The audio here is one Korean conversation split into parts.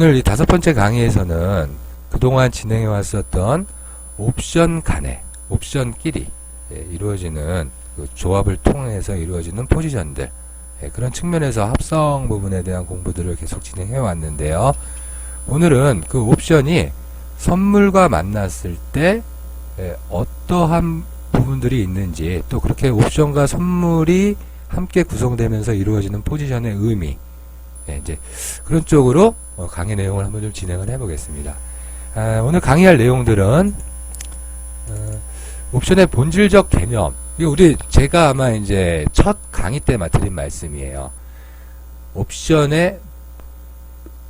오늘 이 5번째 강의에서는 그동안 진행해 왔었던 옵션 간의, 옵션끼리 이루어지는 그 조합을 통해서 이루어지는 포지션들, 그런 측면에서 합성 부분에 대한 공부들을 계속 진행해 왔는데요. 오늘은 그 옵션이 선물과 만났을 때 어떠한 부분들이 있는지, 또 그렇게 옵션과 선물이 함께 구성되면서 이루어지는 포지션의 의미, 이제 그런 쪽으로 강의 내용을 한번 좀 진행을 해보겠습니다. 오늘 강의할 내용들은 옵션의 본질적 개념, 이거 제가 아마 이제 첫 강의 때 드린 말씀이에요. 옵션의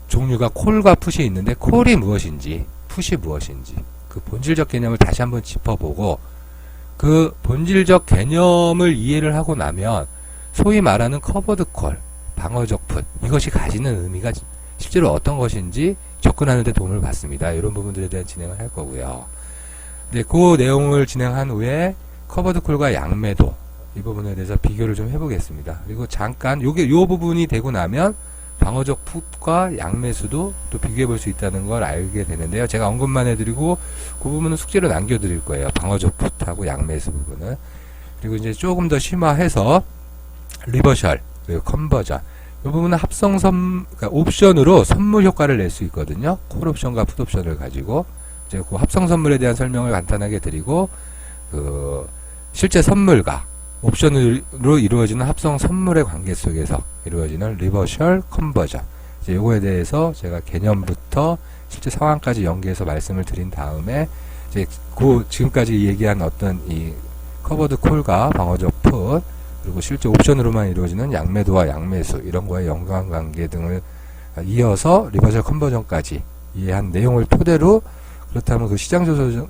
종류가 콜과 풋이 있는데 콜이 무엇인지, 풋이 무엇인지, 그 본질적 개념을 다시 한번 짚어보고, 그 본질적 개념을 이해를 하고 나면 소위 말하는 커버드 콜, 방어적 풋, 이것이 가지는 의미가 실제로 어떤 것인지 접근하는 데 도움을 받습니다. 이런 부분들에 대한 진행을 할 거고요. 네, 그 내용을 진행한 후에 커버드 콜과 양매도, 이 부분에 대해서 비교를 좀 해보겠습니다. 그리고 잠깐 요 부분이 되고 나면 방어적 풋과 양매수도 또 비교해 볼 수 있다는 걸 알게 되는데요. 제가 언급만 해드리고 그 부분은 숙제로 남겨드릴 거예요. 방어적 풋하고 양매수 부분은. 그리고 이제 조금 더 심화해서 리버셜, 그리고 컨버전, 이 부분은 그러니까 옵션으로 선물 효과를 낼 수 있거든요. 콜 옵션과 풋 옵션을 가지고 이제 그 합성 선물에 대한 설명을 간단하게 드리고, 그 실제 선물과 옵션으로 이루어지는 합성 선물의 관계 속에서 이루어지는 리버셜 컨버전, 이제 요거에 대해서 제가 개념부터 실제 상황까지 연계해서 말씀을 드린 다음에 이제 지금까지 얘기한 어떤 이 커버드 콜과 방어적 풋, 그리고 실제 옵션으로만 이루어지는 양매도와 양매수, 이런 거의 연관관계 등을 이어서 리버셜 컨버전까지 이해한 내용을 토대로, 그렇다면 그 시장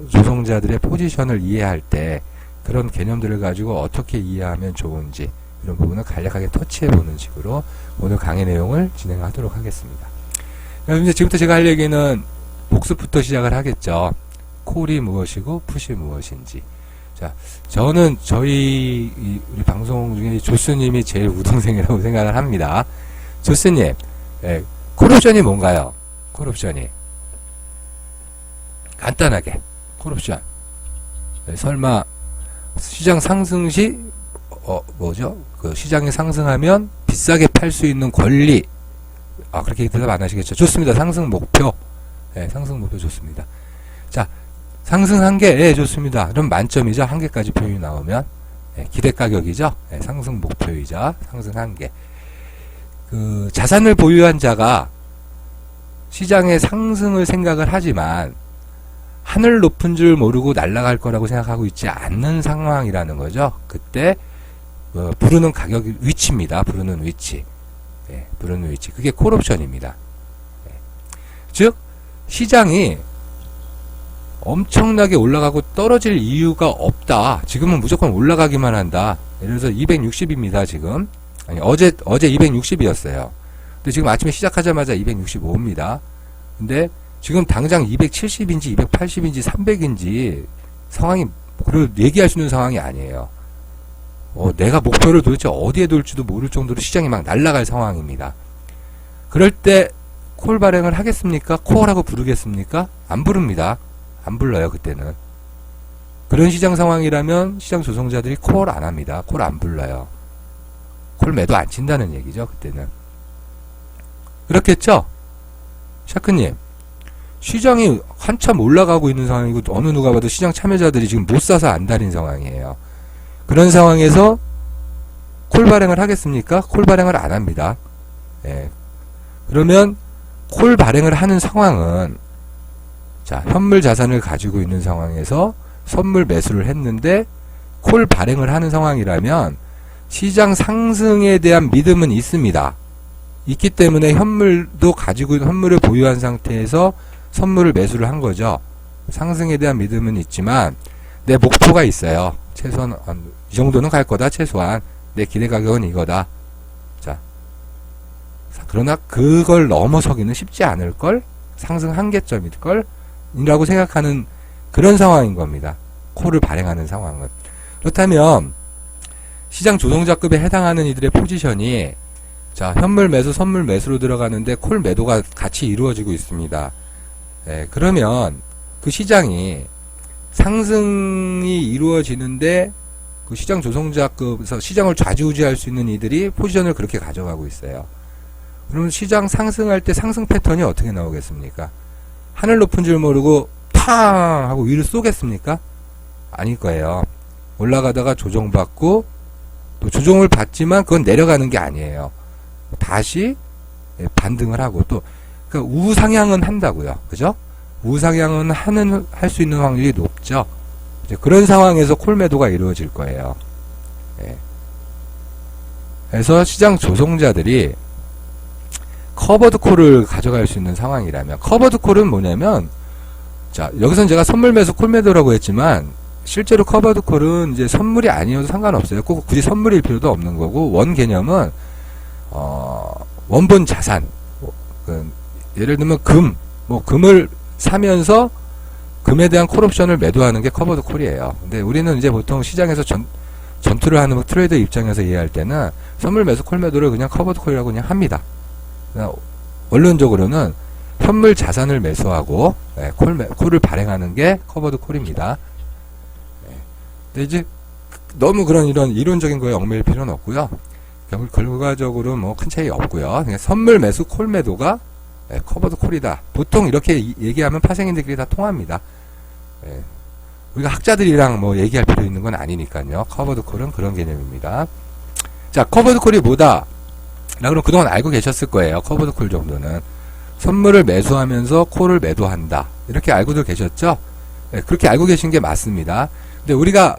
조성자들의 포지션을 이해할 때 그런 개념들을 가지고 어떻게 이해하면 좋은지, 이런 부분을 간략하게 터치해보는 식으로 오늘 강의 내용을 진행하도록 하겠습니다. 그럼 이제 지금부터 제가 할 얘기는 복습부터 시작을 하겠죠. 콜이 무엇이고 풋이 무엇인지. 자, 저는 우리 방송 중에 조스님이 제일 우등생이라고 생각을 합니다. 조스님, 콜옵션이 뭔가요? 콜옵션이. 간단하게, 콜옵션. 설마, 시장 상승 시, 그 시장이 상승하면 비싸게 팔 수 있는 권리. 그렇게 대답 안 하시겠죠? 좋습니다. 상승 목표. 상승 목표 좋습니다. 자, 상승 한계, 좋습니다. 그럼 만점이죠. 한계까지 표현이 나오면. 기대 가격이죠. 상승 목표이자 상승 한계. 그, 자산을 보유한 자가 시장의 상승을 생각을 하지만, 하늘 높은 줄 모르고 날아갈 거라고 생각하고 있지 않는 상황이라는 거죠. 그때, 부르는 가격 위치입니다. 부르는 위치. 부르는 위치. 그게 콜옵션입니다. 즉, 시장이 엄청나게 올라가고 떨어질 이유가 없다. 지금은 무조건 올라가기만 한다. 예를 들어서 260입니다, 지금. 아니, 어제 260이었어요. 근데 지금 아침에 시작하자마자 265입니다. 근데 지금 당장 270인지 280인지 300인지 상황이, 그걸 얘기할 수 있는 상황이 아니에요. 내가 목표를 도대체 어디에 둘지도 모를 정도로 시장이 막 날아갈 상황입니다. 그럴 때 콜 발행을 하겠습니까? 콜하고 부르겠습니까? 안 부릅니다. 안 불러요, 그때는. 그런 시장 상황이라면 시장 조성자들이 콜 안 합니다. 콜 안 불러요. 콜 매도 안 친다는 얘기죠, 그때는. 그렇겠죠? 샤크님, 시장이 한참 올라가고 있는 상황이고, 어느 누가 봐도 시장 참여자들이 지금 못 사서 안 달린 상황이에요. 그런 상황에서 콜 발행을 하겠습니까? 콜 발행을 안 합니다. 그러면 콜 발행을 하는 상황은, 자, 현물 자산을 가지고 있는 상황에서 선물 매수를 했는데 콜 발행을 하는 상황이라면 시장 상승에 대한 믿음은 있습니다. 있기 때문에 현물을 보유한 상태에서 선물을 매수를 한 거죠. 상승에 대한 믿음은 있지만 내 목표가 있어요. 최소한 이 정도는 갈 거다. 최소한 내 기대 가격은 이거다. 자, 그러나 그걸 넘어서기는 쉽지 않을 걸, 상승 한계점일 걸 이라고 생각하는 그런 상황인 겁니다. 콜을 발행하는 상황은. 그렇다면 시장 조성자급에 해당하는 이들의 포지션이, 자, 현물 매수, 선물 매수로 들어가는데 콜 매도가 같이 이루어지고 있습니다. 예, 그러면 그 시장이 상승이 이루어지는데 그 시장 조성자급에서 시장을 좌지우지할 수 있는 이들이 포지션을 그렇게 가져가고 있어요. 그러면 시장 상승할 때 상승 패턴이 어떻게 나오겠습니까? 하늘 높은 줄 모르고 팡 하고 위로 쏘겠습니까? 아닐 거예요. 올라가다가 조정받고 또 조정을 받지만 그건 내려가는 게 아니에요. 다시 반등을 하고 또 그러니까 우상향은 한다고요. 그죠? 우상향은 할 수 있는 확률이 높죠. 이제 그런 상황에서 콜 매도가 이루어질 거예요. 예. 그래서 시장 조성자들이 커버드 콜을 가져갈 수 있는 상황이라면, 커버드 콜은 뭐냐면, 자, 여기선 제가 선물 매수 콜 매도라고 했지만, 실제로 커버드 콜은 이제 선물이 아니어도 상관없어요. 꼭 굳이 선물일 필요도 없는 거고, 원 개념은, 원본 자산, 예를 들면 금을 사면서 금에 대한 콜옵션을 매도하는 게 커버드 콜이에요. 근데 우리는 이제 보통 시장에서 전투를 하는 트레이더 입장에서 이해할 때는 선물 매수 콜 매도를 그냥 커버드 콜이라고 그냥 합니다. 원론적으로는 현물 자산을 매수하고 콜을 발행하는 게 커버드 콜입니다. 근데 이제 너무 이런 이론적인 거에 얽매일 필요는 없고요. 결과적으로 뭐 큰 차이 없고요. 그냥 선물 매수 콜 매도가 커버드 콜이다. 보통 이렇게 얘기하면 파생인들끼리 다 통합니다. 우리가 학자들이랑 뭐 얘기할 필요 있는 건 아니니까요. 커버드 콜은 그런 개념입니다. 자, 커버드 콜이 뭐다? 그럼 그동안 알고 계셨을 거예요. 커버드 콜 정도는. 선물을 매수하면서 콜을 매도한다. 이렇게 알고들 계셨죠? 그렇게 알고 계신 게 맞습니다. 근데 우리가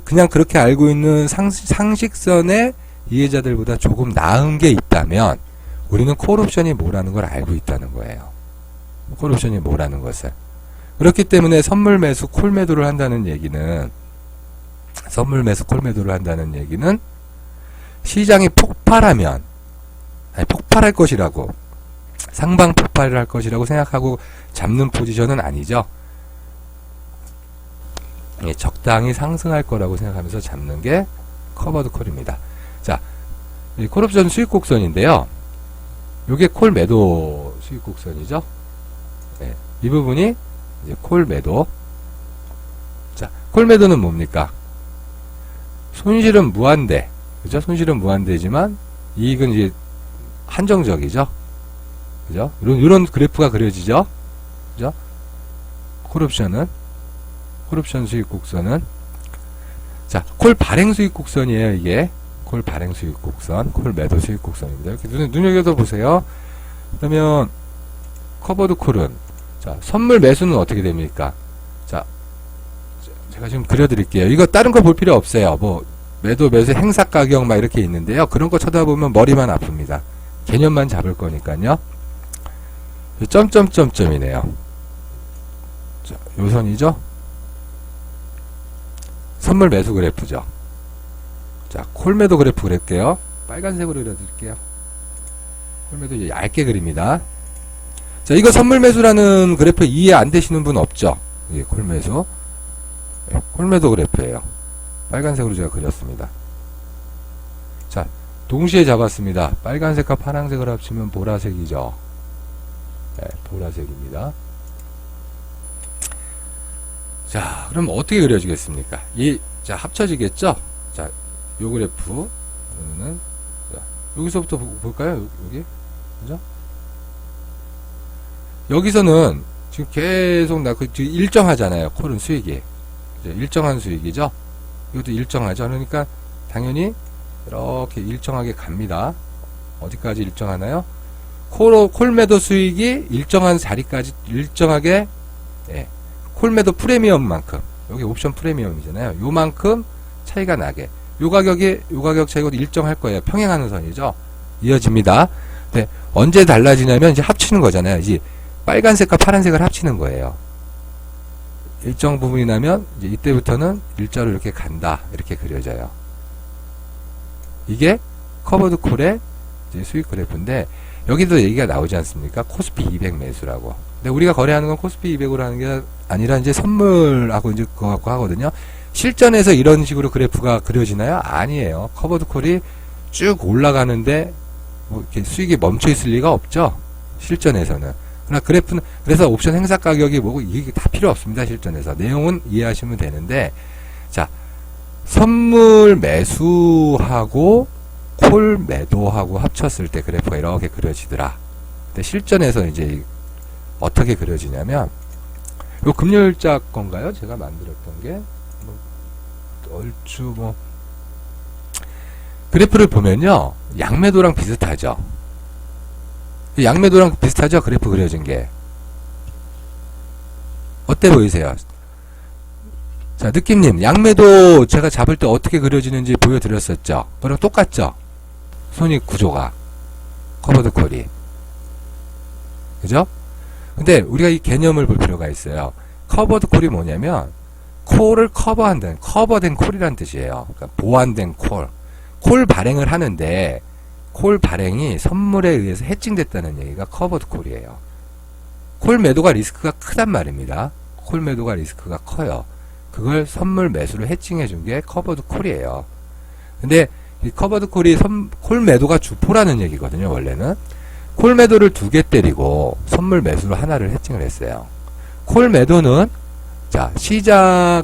그냥 그렇게 알고 있는 상식선의 이해자들보다 조금 나은 게 있다면, 우리는 콜옵션이 뭐라는 걸 알고 있다는 거예요. 콜옵션이 뭐라는 것을. 그렇기 때문에 선물 매수 콜 매도를 한다는 얘기는, 시장이 폭발하면, 폭발할 것이라고, 상방 폭발을 할 것이라고 생각하고 잡는 포지션은 아니죠. 적당히 상승할 거라고 생각하면서 잡는 게 커버드 콜입니다. 자, 이 콜옵션 수익 곡선인데요. 요게 콜 매도 수익 곡선이죠. 이 부분이 이제 콜 매도. 자, 콜 매도는 뭡니까? 손실은 무한대. 그죠? 손실은 무한대지만 이익은 이제 한정적이죠. 그죠? 이런 그래프가 그려지죠. 그죠? 콜옵션 수익 곡선은. 자, 콜 발행 수익 곡선이에요, 이게. 콜 발행 수익 곡선, 콜 매도 수익 곡선입니다. 이렇게 눈여겨서 보세요. 그러면, 커버드 콜은, 자, 선물 매수는 어떻게 됩니까? 자, 제가 지금 그려드릴게요. 이거 다른 거 볼 필요 없어요. 뭐, 매도, 매수, 행사 가격 막 이렇게 있는데요. 그런 거 쳐다보면 머리만 아픕니다. 개념만 잡을 거니까요. 점점점점이네요. 자, 요 선이죠? 선물 매수 그래프죠. 자, 콜 매도 그래프 그릴게요. 빨간색으로 그려드릴게요. 콜 매도 이제 얇게 그립니다. 자, 이거 선물 매수라는 그래프 이해 안 되시는 분 없죠? 이게 콜 매수. 콜 매도 그래프예요. 빨간색으로 제가 그렸습니다. 자, 동시에 잡았습니다. 빨간색과 파란색을 합치면 보라색이죠. 보라색입니다. 자, 그럼 어떻게 그려지겠습니까? 자, 합쳐지겠죠? 자, 요 그래프. 그러면은, 자, 여기서부터 볼까요? 여기? 그죠? 여기서는 지금 계속 일정하잖아요. 콜은 수익이. 일정한 수익이죠? 이것도 일정하죠? 그러니까, 당연히, 이렇게 일정하게 갑니다. 어디까지 일정하나요? 콜 매도 수익이 일정한 자리까지 일정하게, 콜 매도 프리미엄만큼, 여기 옵션 프리미엄이잖아요. 요만큼 차이가 나게. 요 가격 차이가 일정할 거예요. 평행하는 선이죠. 이어집니다. 네, 언제 달라지냐면 이제 합치는 거잖아요. 이제 빨간색과 파란색을 합치는 거예요. 일정 부분이 나면 이제 이때부터는 일자로 이렇게 간다. 이렇게 그려져요. 이게 커버드 콜의 이제 수익 그래프인데, 여기도 얘기가 나오지 않습니까? 코스피 200 매수라고. 근데 우리가 거래하는 건 코스피 200으로 하는 게 아니라 이제 선물하고 이제 그거 갖고 하거든요. 실전에서 이런 식으로 그래프가 그려지나요? 아니에요. 커버드 콜이 쭉 올라가는데 뭐 이렇게 수익이 멈춰 있을 리가 없죠. 실전에서는. 그러나 그래프는, 그래서 옵션 행사 가격이 뭐고 이게 다 필요 없습니다. 실전에서. 내용은 이해하시면 되는데, 자, 선물 매수하고 콜 매도하고 합쳤을 때 그래프가 이렇게 그려지더라. 근데 실전에서 이제 어떻게 그려지냐면, 요 금요일자 건가요? 제가 만들었던 게, 얼추 그래프를 보면요, 양매도랑 비슷하죠. 양매도랑 비슷하죠? 그래프 그려진 게. 어때 보이세요? 자, 느낌님, 양매도 제가 잡을 때 어떻게 그려지는지 보여드렸었죠? 그랑 똑같죠? 손익 구조가. 커버드 콜이. 그죠? 근데 우리가 이 개념을 볼 필요가 있어요. 커버드 콜이 뭐냐면, 콜을 커버한다는, 커버된 콜이란 뜻이에요. 그러니까 보완된 콜. 콜 발행을 하는데, 콜 발행이 선물에 의해서 해칭됐다는 얘기가 커버드 콜이에요. 콜 매도가 리스크가 크단 말입니다. 콜 매도가 리스크가 커요. 그걸 선물 매수로 해칭해 준 게 커버드 콜이에요. 근데 이 커버드 콜이 콜 매도가 주포라는 얘기거든요, 원래는. 콜 매도를 2개 때리고 선물 매수로 하나를 해칭을 했어요. 콜 매도는, 자,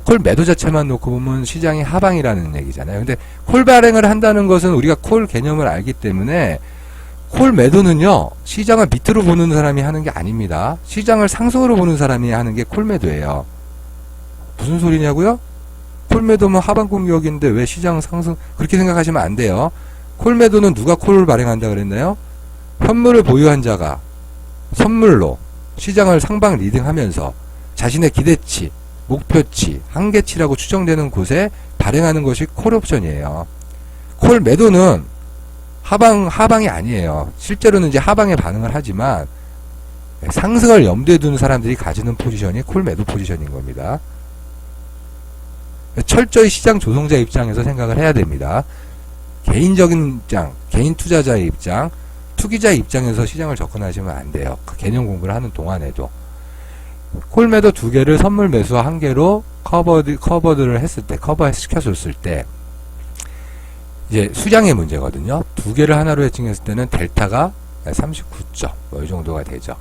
콜 매도 자체만 놓고 보면 시장이 하방이라는 얘기잖아요. 근데 콜 발행을 한다는 것은 우리가 콜 개념을 알기 때문에 콜 매도는요, 시장을 밑으로 보는 사람이 하는 게 아닙니다. 시장을 상승으로 보는 사람이 하는 게 콜 매도예요. 무슨 소리냐고요? 콜 매도면 하방 공격인데 왜 시장 상승, 그렇게 생각하시면 안 돼요. 콜 매도는 누가 콜을 발행한다 그랬나요? 현물을 보유한 자가 선물로 시장을 상방 리딩하면서 자신의 기대치, 목표치, 한계치라고 추정되는 곳에 발행하는 것이 콜옵션이에요. 콜 매도는 하방이 아니에요. 실제로는 이제 하방에 반응을 하지만 상승을 염두에 두는 사람들이 가지는 포지션이 콜 매도 포지션인 겁니다. 철저히 시장 조성자 입장에서 생각을 해야 됩니다. 개인적인 입장, 개인 투자자의 입장, 투기자의 입장에서 시장을 접근하시면 안 돼요. 그 개념 공부를 하는 동안에도. 콜 매도 2개를 선물 매수와 1개로 커버드를 했을 때, 커버시켜줬을 때, 이제 수량의 문제거든요. 2개를 하나로 해칭했을 때는 델타가 39점, 뭐 이 정도가 되죠.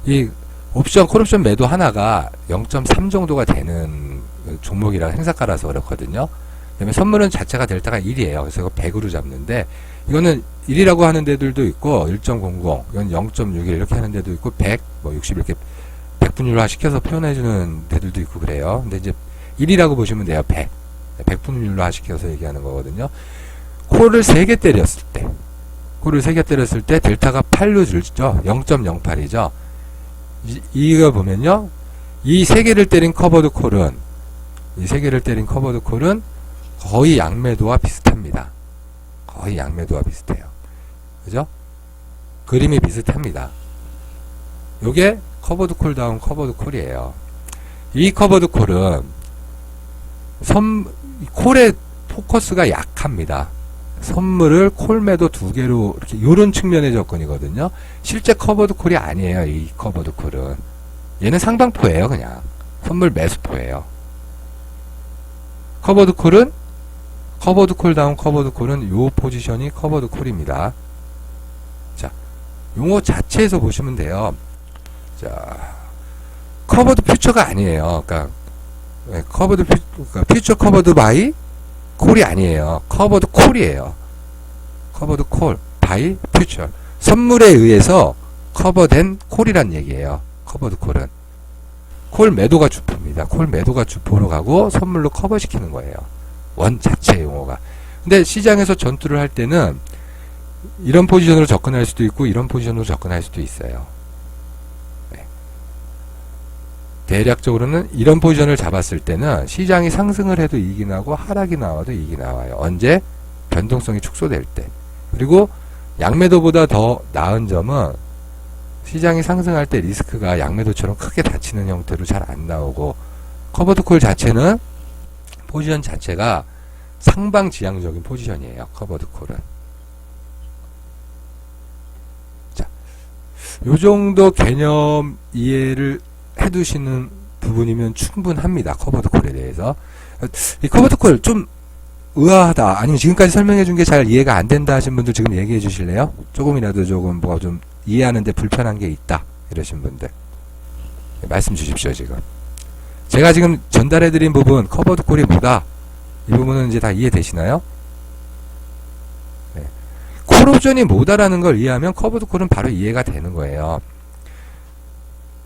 이 콜옵션 매도 하나가 0.3 정도가 되는 종목이라 행사가라서 그렇거든요. 그다음에 선물은 자체가 델타가 1이에요. 그래서 이거 100으로 잡는데, 이거는 1이라고 하는 데들도 있고, 1.00, 이건 0.61 이렇게 하는 데도 있고, 100, 60 이렇게 100분율화 시켜서 표현해주는 데들도 있고 그래요. 근데 이제 1이라고 보시면 돼요. 100. 100분율화 시켜서 얘기하는 거거든요. 콜을 3개 때렸을 때, 델타가 8로 줄죠. 0.08이죠. 이거 보면요. 이 3개를 때린 커버드 콜은 거의 양매도와 비슷합니다. 거의 양매도와 비슷해요. 그죠? 그림이 비슷합니다. 요게 커버드 콜 다운 커버드 콜이에요. 이 커버드 콜은 콜의 포커스가 약합니다. 선물을 콜 매도 2개로 이렇게 요런 측면의 접근이거든요. 실제 커버드 콜이 아니에요. 이 커버드 콜은 얘는 상방포예요. 그냥 선물 매수포예요. 커버드 콜은 커버드 콜 다운 커버드 콜은 요 포지션이 커버드 콜입니다. 자, 용어 자체에서 보시면 돼요. 자, 커버드 퓨처가 아니에요. 그러니까 퓨처 커버드 바이 콜이 아니에요. 커버드 콜이에요. 커버드 콜 바이 퓨처. 선물에 의해서 커버된 콜이란 얘기예요. 커버드 콜은 콜 매도가 주포입니다. 콜 매도가 주포로 가고 선물로 커버시키는 거예요. 원 자체 용어가. 근데 시장에서 전투를 할 때는 이런 포지션으로 접근할 수도 있고 이런 포지션으로 접근할 수도 있어요. 대략적으로는 이런 포지션을 잡았을 때는 시장이 상승을 해도 이익이 나고 하락이 나와도 이익이 나와요. 언제? 변동성이 축소될 때. 그리고 양매도보다 더 나은 점은 시장이 상승할 때 리스크가 양매도처럼 크게 닫히는 형태로 잘 안 나오고, 커버드 콜 자체는 포지션 자체가 상방지향적인 포지션이에요. 커버드 콜은. 자, 요 정도 개념 이해를 해두시는 부분이면 충분합니다. 커버드 콜에 대해서. 이 커버드 콜 좀 의아하다, 아니면 지금까지 설명해 준 게 잘 이해가 안 된다 하신 분들 지금 얘기해 주실래요? 조금이라도 조금 뭐가 좀 이해하는데 불편한 게 있다 이러신 분들 말씀 주십시오. 지금 제가 지금 전달해 드린 부분 커버드 콜이 뭐다, 이 부분은 이제 다 이해되시나요? 네. 콜 옵션이 뭐다라는 걸 이해하면 커버드 콜은 바로 이해가 되는 거예요.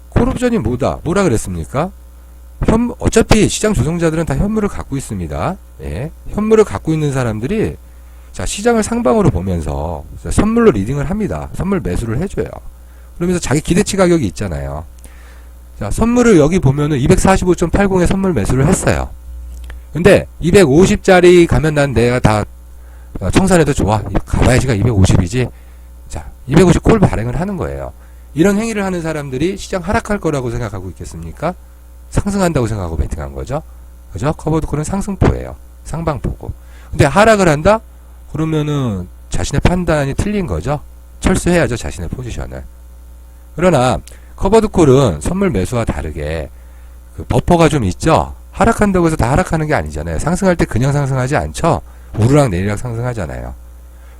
콜 옵션이 뭐라 그랬습니까? 어차피 시장 조성자들은 다 현물을 갖고 있습니다. 예. 현물을 갖고 있는 사람들이 자, 시장을 상방으로 보면서 선물로 리딩을 합니다. 선물 매수를 해줘요. 그러면서 자기 기대치 가격이 있잖아요. 자, 선물을 여기 보면은 245.80에 선물 매수를 했어요. 근데 250짜리 가면 난 내가 다 청산해도 좋아. 가봐야지가 250이지. 자, 250 콜 발행을 하는 거예요. 이런 행위를 하는 사람들이 시장 하락할 거라고 생각하고 있겠습니까? 상승한다고 생각하고 베팅한 거죠. 그죠? 커버드 콜은 상승포예요. 상방포고. 근데 하락을 한다? 그러면은 자신의 판단이 틀린 거죠. 철수해야죠, 자신의 포지션을. 그러나 커버드 콜은 선물 매수와 다르게 그 버퍼가 좀 있죠. 하락한다고 해서 다 하락하는 게 아니잖아요. 상승할 때 그냥 상승하지 않죠. 우르락 내리락 상승하잖아요.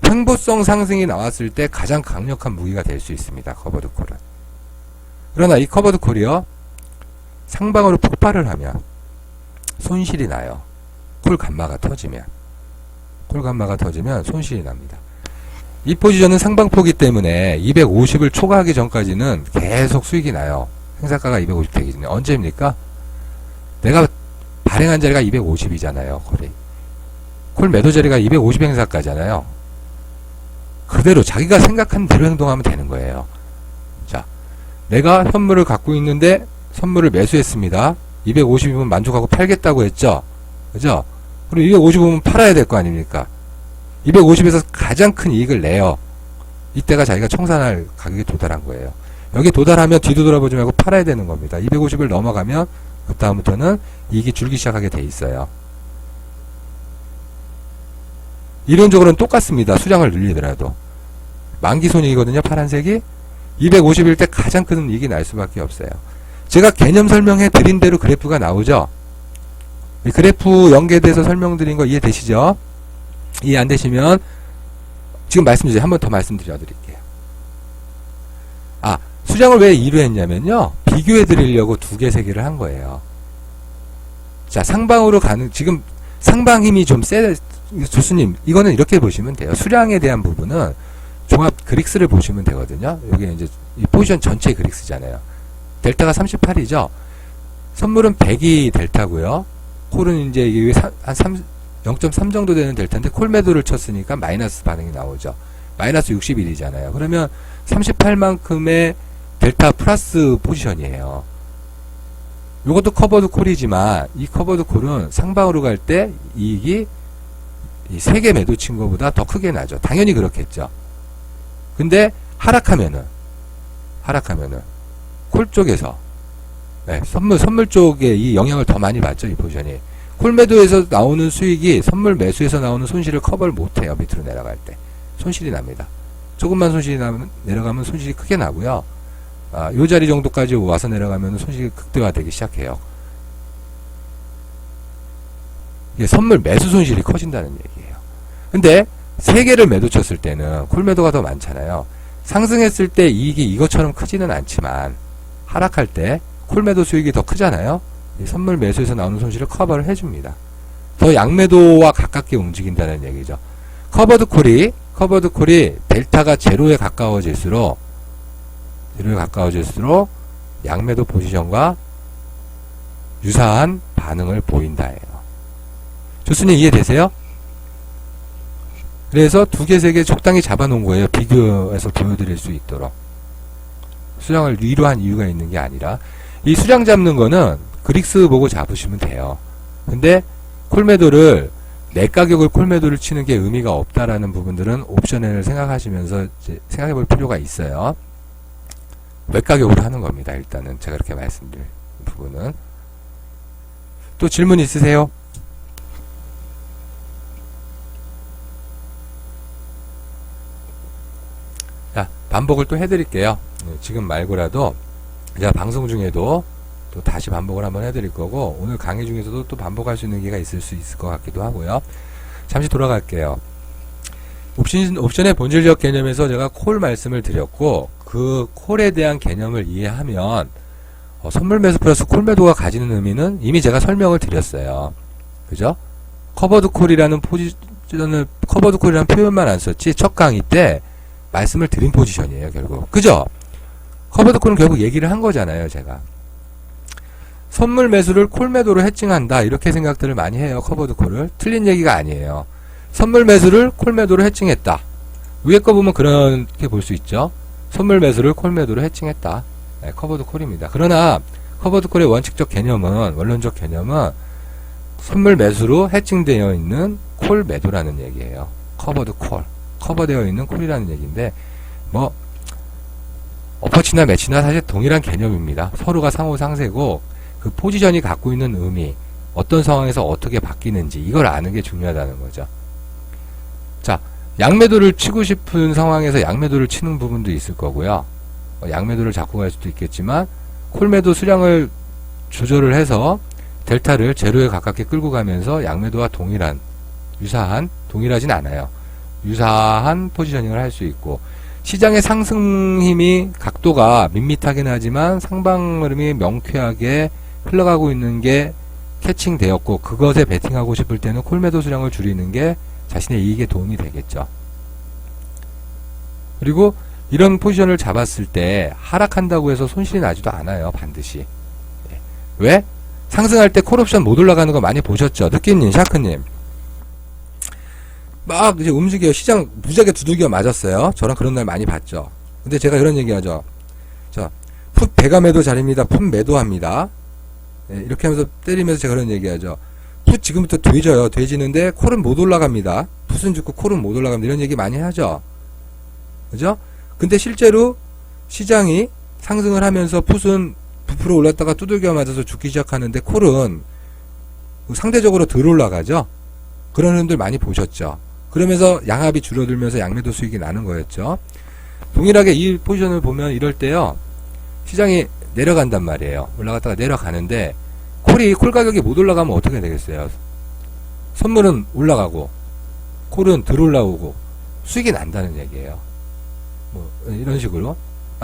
횡보성 상승이 나왔을 때 가장 강력한 무기가 될 수 있습니다, 커버드 콜은. 그러나 이 커버드 콜이요, 상방으로 폭발을 하면 손실이 나요. 콜 감마가 터지면 손실이 납니다. 이 포지션은 상방포기 때문에 250을 초과하기 전까지는 계속 수익이 나요. 행사가가 250 되기 전에. 언제입니까? 내가 발행한 자리가 250이잖아요. 콜 매도 자리가 250 행사가잖아요. 그대로 자기가 생각한 대로 행동하면 되는 거예요. 자, 내가 현물을 갖고 있는데 선물을 매수했습니다. 250이면 만족하고 팔겠다고 했죠. 그죠? 그럼 255면 팔아야 될 거 아닙니까? 250에서 가장 큰 이익을 내요. 이때가 자기가 청산할 가격에 도달한 거예요. 여기 도달하면 뒤도 돌아보지 말고 팔아야 되는 겁니다. 250을 넘어가면 그 다음부터는 이익이 줄기 시작하게 돼 있어요. 이론적으로는 똑같습니다. 수량을 늘리더라도. 만기 손익이거든요, 파란색이. 250일 때 가장 큰 이익이 날 수밖에 없어요. 제가 개념 설명해 드린 대로 그래프가 나오죠. 이 그래프 연계돼서 설명드린 거 이해되시죠? 이해 안 되시면 지금 말씀주세요. 한 번 더 말씀드려 드릴게요. 아, 수량을 왜 2로 했냐면요, 비교해 드리려고 2개, 3개를 한 거예요. 자, 상방으로 가는, 지금 상방 힘이 좀 교수님, 이거는 이렇게 보시면 돼요. 수량에 대한 부분은 종합 그릭스를 보시면 되거든요. 여기 이제 이 포지션 전체 그릭스잖아요. 델타가 38이죠. 선물은 100이 델타고요. 콜은 이제 이게 한 0.3 정도 되는 델타인데 콜 매도를 쳤으니까 마이너스 반응이 나오죠. 마이너스 61이잖아요. 그러면 38만큼의 델타 플러스 포지션이에요. 이것도 커버드 콜이지만 이 커버드 콜은 상방으로 갈 때 이익이 이 3개 매도 친 것보다 더 크게 나죠. 당연히 그렇겠죠. 근데 하락하면은 콜 쪽에서, 네, 선물 쪽에 이 영향을 더 많이 받죠, 이 포지션이. 콜 매도에서 나오는 수익이 선물 매수에서 나오는 손실을 커버를 못해요. 밑으로 내려갈 때 손실이 납니다. 조금만 손실이 내려가면 손실이 크게 나고요. 요 자리 정도까지 와서 내려가면 손실이 극대화되기 시작해요. 이게 선물 매수 손실이 커진다는 얘기예요. 근데 3개를 매도 쳤을 때는 콜 매도가 더 많잖아요. 상승했을 때 이익이 이것처럼 크지는 않지만 하락할 때 콜 매도 수익이 더 크잖아요. 이 선물 매수에서 나오는 손실을 커버를 해줍니다. 더 양매도와 가깝게 움직인다는 얘기죠. 커버드 콜이 델타가 제로에 가까워질수록 양매도 포지션과 유사한 반응을 보인다예요. 교수님 이해되세요? 그래서 2개, 3개 적당히 잡아놓은 거예요. 비교해서 보여드릴 수 있도록. 수량을 위로 한 이유가 있는 게 아니라, 이 수량 잡는 거는 그릭스 보고 잡으시면 돼요. 근데 콜매도를, 내 가격을 콜매도를 치는 게 의미가 없다라는 부분들은 옵션을 생각하시면서 생각해 볼 필요가 있어요. 외가격으로 하는 겁니다. 일단은 제가 이렇게 말씀드릴 부분은. 또 질문 있으세요? 자, 반복을 또 해드릴게요. 지금 말고라도 제가 방송 중에도 또 다시 반복을 한번 해드릴 거고, 오늘 강의 중에서도 또 반복할 수 있는 기회가 있을 수 있을 것 같기도 하고요. 잠시 돌아갈게요. 옵션의 본질적 개념에서 제가 콜 말씀을 드렸고, 그 콜에 대한 개념을 이해하면 선물 매수 플러스 콜 매도가 가지는 의미는 이미 제가 설명을 드렸어요. 그죠? 커버드 콜이라는 커버드 콜이라는 표현만 안 썼지 첫 강의 때 말씀을 드린 포지션이에요, 결국. 그죠? 커버드 콜은 결국 얘기를 한 거잖아요, 제가. 선물 매수를 콜 매도로 해칭한다, 이렇게 생각들을 많이 해요, 커버드 콜을. 틀린 얘기가 아니에요. 선물 매수를 콜 매도로 해칭했다. 위에 거 보면 그렇게 볼 수 있죠. 선물 매수를 콜 매도로 해칭했다. 네, 커버드 콜입니다. 그러나 커버드 콜의 원칙적 개념은, 원론적 개념은 선물 매수로 해칭되어 있는 콜 매도라는 얘기예요. 커버드 콜. 커버되어 있는 콜이라는 얘기인데, 뭐 어퍼치나 매치나 사실 동일한 개념입니다. 서로가 상호 상세고, 그 포지션이 갖고 있는 의미, 어떤 상황에서 어떻게 바뀌는지 이걸 아는 게 중요하다는 거죠. 자, 양매도를 치고 싶은 상황에서 양매도를 치는 부분도 있을 거고요. 양매도를 잡고 갈 수도 있겠지만 콜매도 수량을 조절을 해서 델타를 제로에 가깝게 끌고 가면서 양매도와 동일하진 않아요. 유사한 포지셔닝을 할 수 있고, 시장의 상승 힘이 각도가 밋밋하긴 하지만 상방 흐름이 명쾌하게 흘러가고 있는 게 캐칭되었고, 그것에 베팅하고 싶을 때는 콜매도 수량을 줄이는 게 자신의 이익에 도움이 되겠죠. 그리고 이런 포지션을 잡았을 때 하락한다고 해서 손실이 나지도 않아요, 반드시. 왜? 상승할 때 콜옵션 못 올라가는 거 많이 보셨죠? 느끼님, 샤크님. 막 이제 움직여요. 시장 무지하게 두들겨 맞았어요. 저랑 그런 날 많이 봤죠. 근데 제가 이런 얘기 하죠. 자, 풋 배가 매도 자리입니다. 풋 매도합니다. 네, 이렇게 하면서 때리면서 제가 그런 얘기 하죠. 풋 지금부터 돼져요. 돼지는데 콜은 못 올라갑니다. 풋은 죽고 콜은 못 올라갑니다. 이런 얘기 많이 하죠. 그죠? 근데 실제로 시장이 상승을 하면서 풋은 부풀어 올랐다가 두들겨 맞아서 죽기 시작하는데 콜은 상대적으로 덜 올라가죠. 그런 흐름들 많이 보셨죠. 그러면서 양압이 줄어들면서 양매도 수익이 나는 거였죠. 동일하게 이 포지션을 보면 이럴 때요, 시장이 내려간단 말이에요. 올라갔다가 내려가는데 콜 가격이 못 올라가면 어떻게 되겠어요? 선물은 올라가고 콜은 덜 올라오고 수익이 난다는 얘기예요. 뭐 이런 식으로.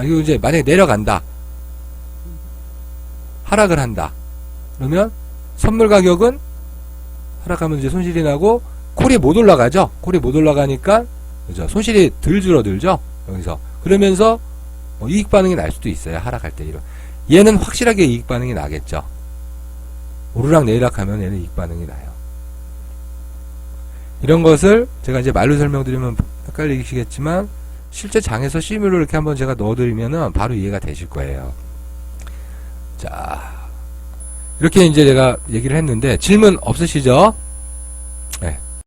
이거 이제 만약에 내려간다, 하락을 한다, 그러면 선물 가격은 하락하면 이제 손실이 나고 콜이 못 올라가죠. 콜이 못 올라가니까 그죠, 손실이 덜 줄어들죠, 여기서. 그러면서 이익 반응이 날 수도 있어요, 하락할 때. 얘는 확실하게 이익 반응이 나겠죠. 오르락 내리락 하면 얘는 이익 반응이 나요. 이런 것을 제가 이제 말로 설명드리면 헷갈리시겠지만 실제 장에서 CMU를 이렇게 한번 제가 넣어드리면은 바로 이해가 되실 거예요. 자, 이렇게 이제 제가 얘기를 했는데 질문 없으시죠?